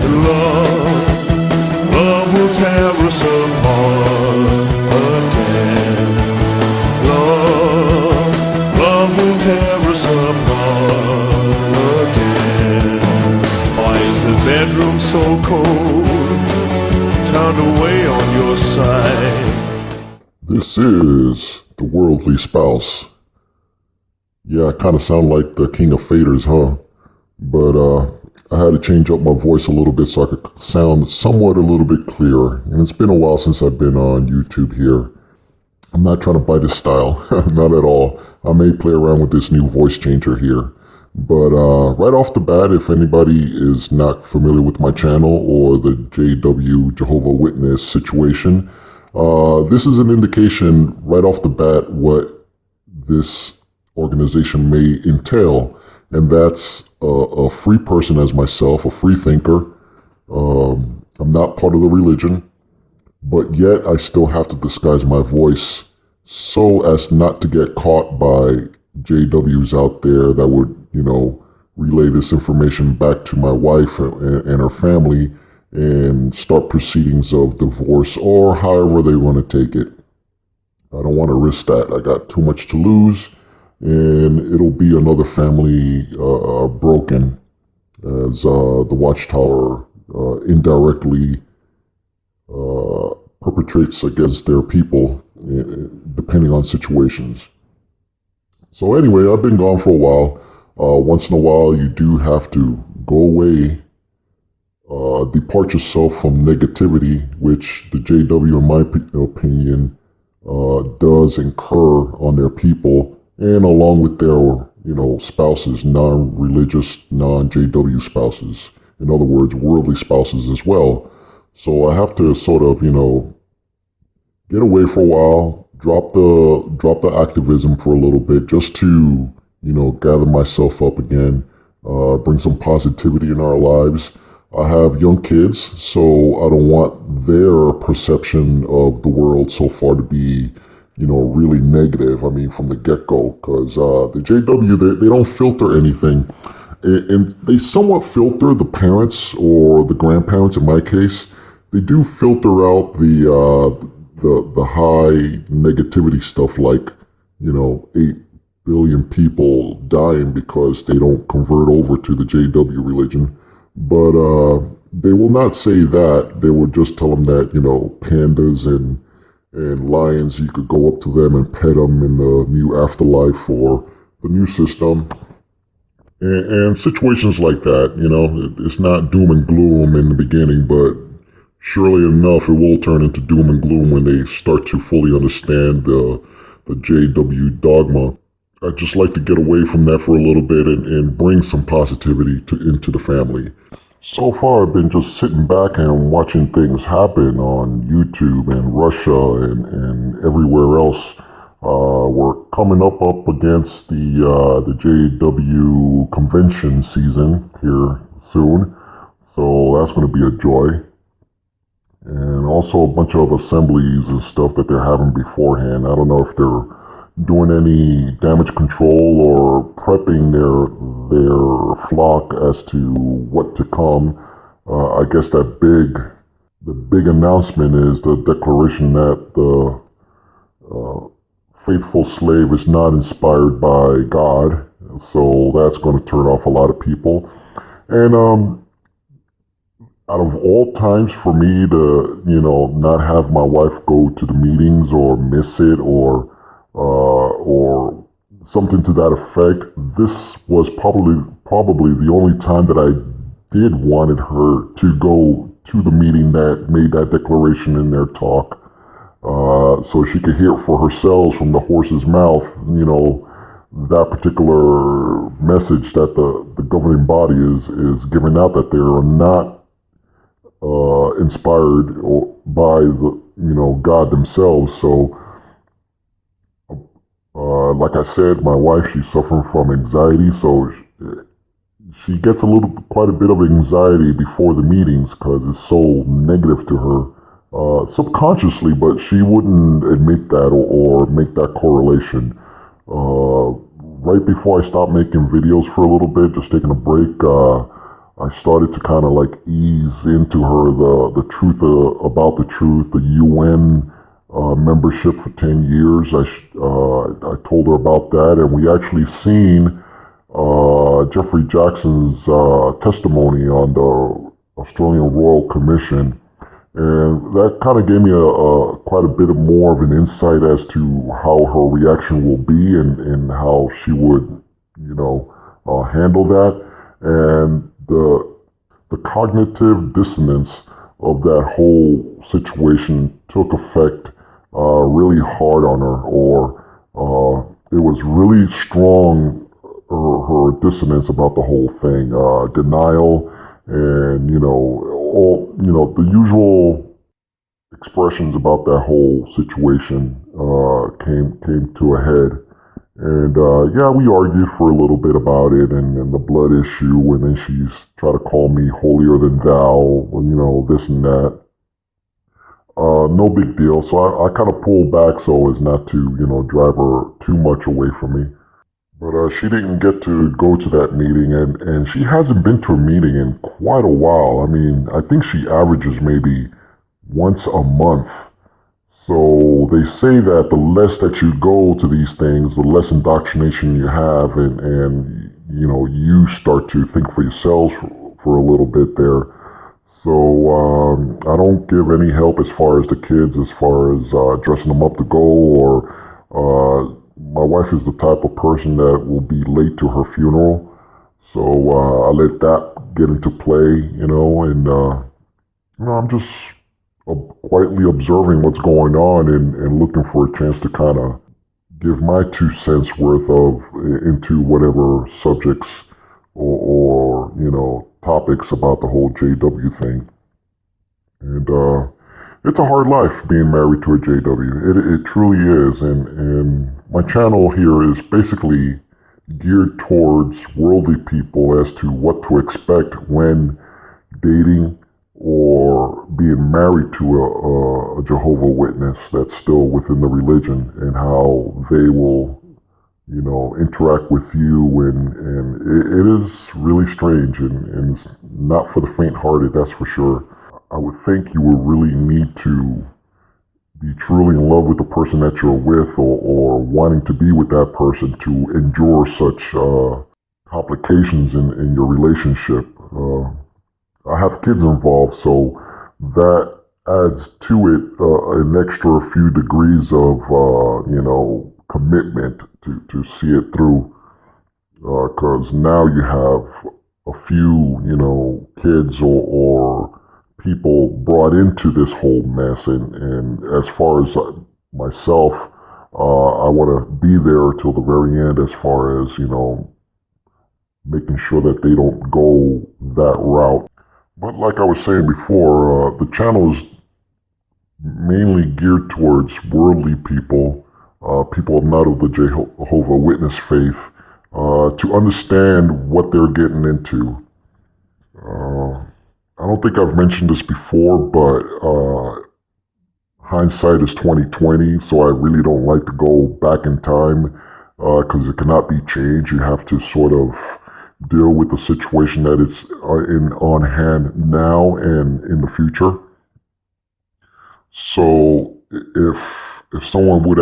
Love, love will tear us apart again. Love, love will tear us apart again. Why is the bedroom so cold, turned away on your side? This is the worldly spouse. Yeah, I kind of sound like the king of faders, huh? But I had to change up my voice a little bit so I could sound somewhat a little bit clearer. And it's been a while since I've been on YouTube here. I'm not trying to bite his style, not at all. I may play around with this new voice changer here. But right off the bat, if anybody is not familiar with my channel or the JW Jehovah Witness situation, this is an indication right off the bat what this organization may entail, and that's a free person as myself, a free thinker. I'm not part of the religion, but yet I still have to disguise my voice so as not to get caught by JWs out there that would, relay this information back to my wife and her family and start proceedings of divorce or however they want to take it. I don't want to risk that. I got too much to lose, and it'll be another family broken as the Watchtower indirectly perpetrates against their people, depending on situations. So anyway, I've been gone for a while. Once in a while, you do have to go away, depart yourself from negativity, which the JW, in my opinion, does incur on their people, and along with their, spouses, non-religious, non-JW spouses. In other words, worldly spouses as well. So I have to sort of, get away for a while, drop the activism for a little bit, just to, gather myself up again, bring some positivity in our lives. I have young kids, so I don't want their perception of the world so far to be, really negative. I mean, from the get-go, because the JW, they don't filter anything. And they somewhat filter the parents or the grandparents, in my case. They do filter out the high negativity stuff like, 8 billion people dying because they don't convert over to the JW religion. But they will not say that. They will just tell them that, pandas and lions, you could go up to them and pet them in the new afterlife or the new system. And situations like that, it's not doom and gloom in the beginning, but surely enough, it will turn into doom and gloom when they start to fully understand the JW dogma. I'd just like to get away from that for a little bit and bring some positivity into the family. So far, I've been just sitting back and watching things happen on YouTube and Russia and everywhere else. We're coming up against the JW convention season here soon, so that's going to be a joy. And also a bunch of assemblies and stuff that they're having beforehand. I don't know if they're doing any damage control or prepping their flock as to what to come. I guess the big announcement is the declaration that the faithful slave is not inspired by God. So that's going to turn off a lot of people. And out of all times for me to, not have my wife go to the meetings or miss it or something to that effect, this was probably the only time that I did wanted her to go to the meeting that made that declaration in their talk, so she could hear it for herself from the horse's mouth, that particular message that the governing body is giving out, that they are not inspired by God themselves. So like I said, my wife, she's suffering from anxiety, so she gets quite a bit of anxiety before the meetings because it's so negative to her, subconsciously, but she wouldn't admit that or make that correlation. Right before I stopped making videos for a little bit, just taking a break, I started to kind of like ease into her the truth about the truth, the UN membership for 10 years. I told her about that, and we actually seen Jeffrey Jackson's testimony on the Australian Royal Commission, and that kind of gave me quite a bit more of an insight as to how her reaction will be and how she would, handle that. And the cognitive dissonance of that whole situation took effect really hard on her, or it was really strong, her dissonance about the whole thing, denial, and the usual expressions about that whole situation came to a head. And yeah, we argued for a little bit about it, and the blood issue, and then she's tried to call me holier than thou, this and that. No big deal. So I kind of pulled back so as not to, drive her too much away from me. But she didn't get to go to that meeting, and she hasn't been to a meeting in quite a while. I mean, I think she averages maybe once a month. So they say that the less that you go to these things, the less indoctrination you have, and you start to think for yourselves for a little bit there. So I don't give any help as far as the kids, as far as dressing them up to go, or my wife is the type of person that will be late to her funeral. So I let that get into play, and I'm just quietly observing what's going on, and looking for a chance to kind of give my 2 cents worth of into whatever subjects or topics about the whole JW thing. And it's a hard life being married to a JW. It truly is. And my channel here is basically geared towards worldly people as to what to expect when dating or being married to a Jehovah Witness that's still within the religion, and how they will, interact with you, and it is really strange, and it's not for the faint-hearted, that's for sure. I would think you would really need to be truly in love with the person that you're with, or wanting to be with that person to endure such complications in your relationship. I have kids involved, so that adds to it an extra few degrees of, commitment to see it through. Because now you have a few, kids or people brought into this whole mess. And as far as myself, I want to be there till the very end, as far as, making sure that they don't go that route. But like I was saying before, the channel is mainly geared towards worldly people, people not of the Jehovah Witness faith, to understand what they're getting into. I don't think I've mentioned this before, but hindsight is 2020, so I really don't like to go back in time, because it cannot be changed. You have to sort of deal with the situation that is on hand now and in the future. So if someone would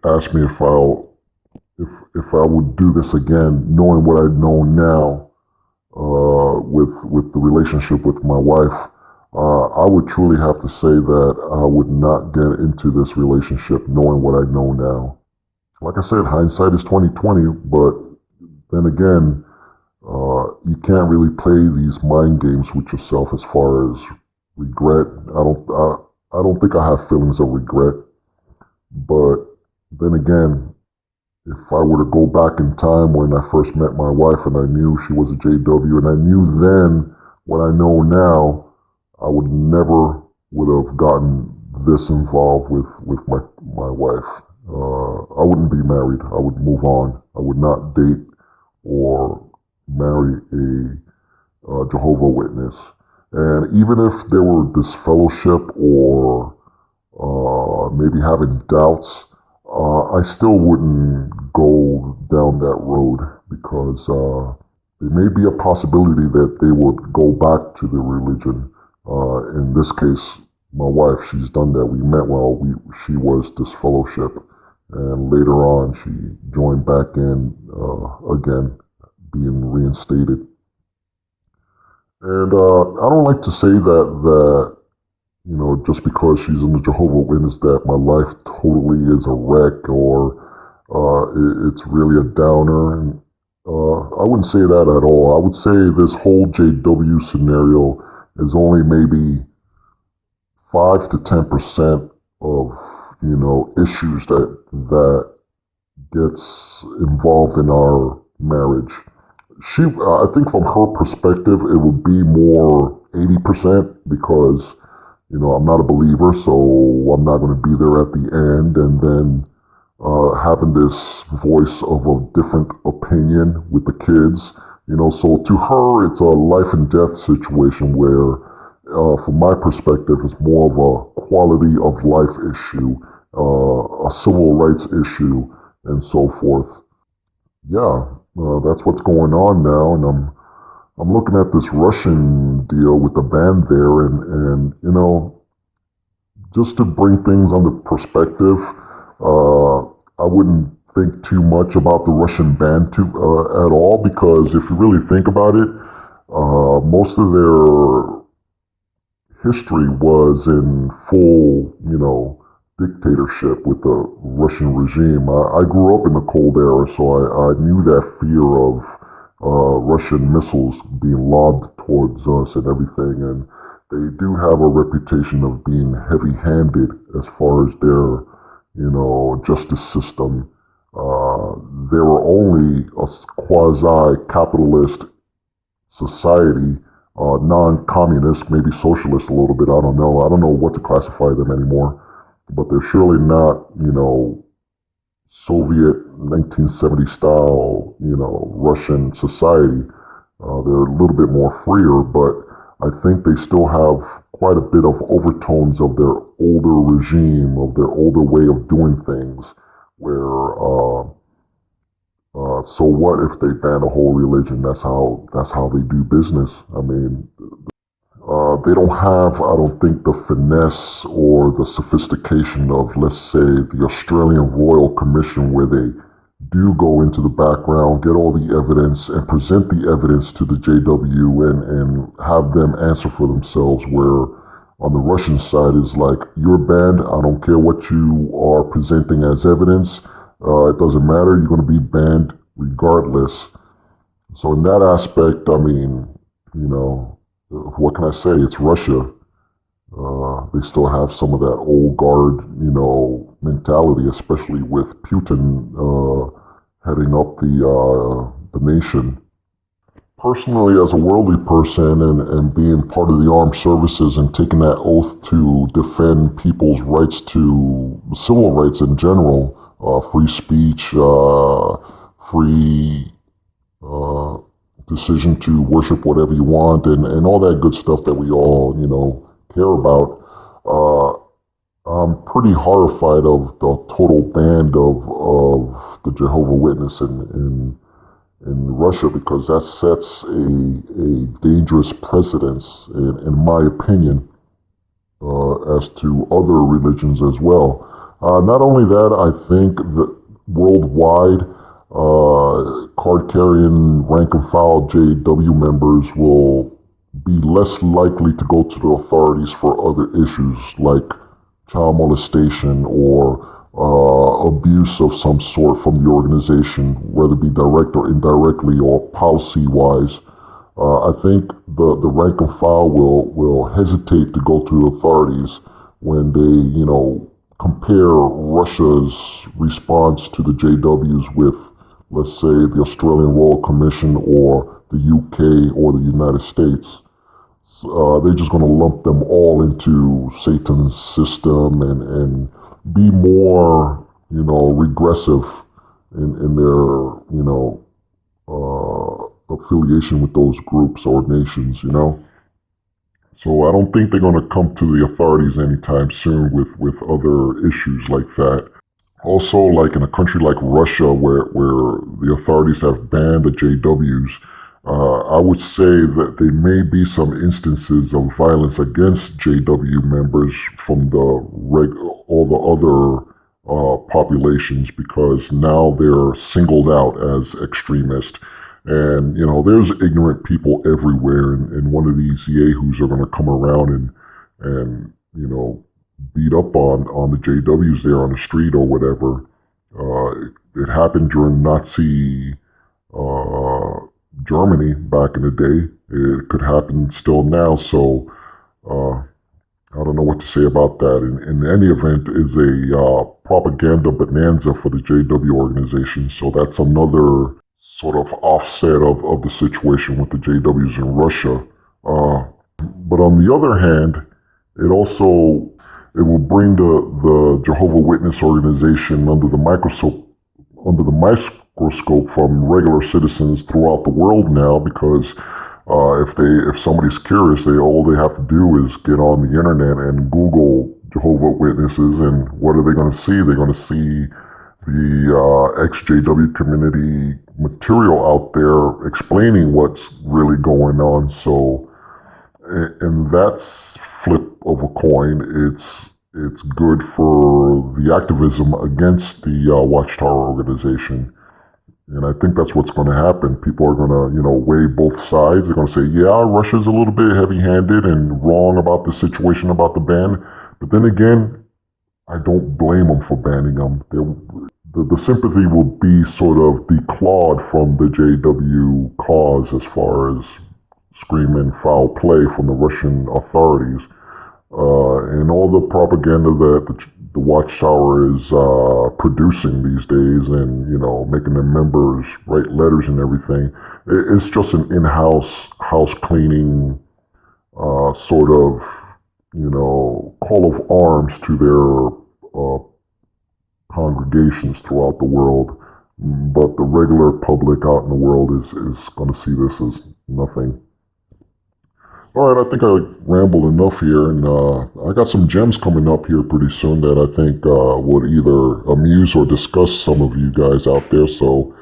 ask me if I would do this again, knowing what I know now, with the relationship with my wife, I would truly have to say that I would not get into this relationship knowing what I know now. Like I said, hindsight is 2020, but then again, you can't really play these mind games with yourself as far as regret. I don't think I have feelings of regret. But then again, if I were to go back in time when I first met my wife and I knew she was a JW, and I knew then what I know now, I would never would have gotten this involved with my wife. I wouldn't be married. I would move on. I would not date or marry a Jehovah Witness. And even if there were disfellowship or maybe having doubts, I still wouldn't go down that road, because there may be a possibility that they would go back to their religion. In this case, my wife, she's done that. We met while she was disfellowship, and later on she joined back in again, being reinstated. And I don't like to say that just because she's in the Jehovah Witness that my life totally is a wreck or it's really a downer. And I wouldn't say that at all. I would say this whole JW scenario is only maybe 5 to 10% of issues that gets involved in our marriage. I think from her perspective, it would be more 80% because I'm not a believer, so I'm not going to be there at the end. And then having this voice of a different opinion with the kids, so to her, it's a life and death situation where, from my perspective, it's more of a quality of life issue, a civil rights issue, and so forth. Yeah, that's what's going on now, and I'm looking at this Russian deal with the ban there, and just to bring things under perspective, I wouldn't think too much about the Russian ban at all, because if you really think about it, most of their history was in full, dictatorship with the Russian regime. I grew up in the Cold Era, so I knew that fear of Russian missiles being lobbed towards us and everything, and they do have a reputation of being heavy-handed as far as their, justice system. They were only a quasi-capitalist society, non-communist, maybe socialist a little bit, I don't know. I don't know what to classify them anymore, but they're surely not, Soviet 1970 style, Russian society. They're a little bit more freer, but I think they still have quite a bit of overtones of their older regime, of their older way of doing things, where, so what if they ban a whole religion? That's how they do business. I mean, they don't have, I don't think, the finesse or the sophistication of, let's say, the Australian Royal Commission, where they do go into the background, get all the evidence, and present the evidence to the JW and have them answer for themselves, where on the Russian side is like, you're banned, I don't care what you are presenting as evidence, it doesn't matter, you're going to be banned regardless. So in that aspect, I mean, what can I say? It's Russia. They still have some of that old guard, mentality, especially with Putin heading up the nation. Personally, as a worldly person and being part of the armed services and taking that oath to defend people's rights to civil rights in general, free speech, free decision to worship whatever you want, and all that good stuff that we all, care about. I'm pretty horrified of the total ban of the Jehovah Witness in Russia, because that sets a dangerous precedence, in my opinion, as to other religions as well. Not only that, I think that worldwide, card-carrying rank-and-file JW members will be less likely to go to the authorities for other issues like child molestation or abuse of some sort from the organization, whether it be direct or indirectly or policy-wise. I think the rank-and-file will hesitate to go to authorities when they, compare Russia's response to the JWs with, let's say, the Australian Royal Commission or the UK or the United States. They're just going to lump them all into Satan's system and be more, regressive in their, affiliation with those groups or nations, So I don't think they're going to come to the authorities anytime soon with other issues like that. Also, like in a country like Russia, where the authorities have banned the JWs, I would say that there may be some instances of violence against JW members from all the other populations, because now they're singled out as extremists. And, there's ignorant people everywhere, and one of these yahoos are going to come around and beat up on the JWs there on the street or whatever. It happened during Nazi Germany back in the day. It could happen still now, so I don't know what to say about that. In any event, is a propaganda bonanza for the JW organization, so that's another sort of offset of the situation with the JWs in Russia. But on the other hand, it will bring the Jehovah Witness organization under the microscope from regular citizens throughout the world now, because if somebody's curious, all they have to do is get on the internet and Google Jehovah Witnesses, and what are they going to see? They're going to see the ex-JW community material out there explaining what's really going on. So, and that's flip of a coin. It's good for the activism against the Watchtower organization. And I think that's what's going to happen. People are going to, weigh both sides. They're going to say, yeah, Russia's a little bit heavy-handed and wrong about the situation about the ban. But then again, I don't blame them for banning them. The sympathy will be sort of declawed from the JW cause as far as screaming foul play from the Russian authorities. And all the propaganda that the Watchtower is producing these days, and making their members write letters and everything, it's just an in-house house cleaning sort of call of arms to their congregations throughout the world. But the regular public out in the world is going to see this as nothing. All right, I think I rambled enough here, and I got some gems coming up here pretty soon that I think would either amuse or disgust some of you guys out there. So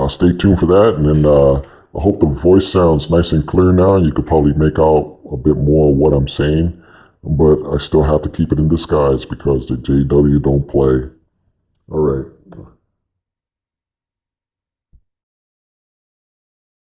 stay tuned for that, and then I hope the voice sounds nice and clear now. You could probably make out a bit more of what I'm saying, but I still have to keep it in disguise because the JW don't play. All right.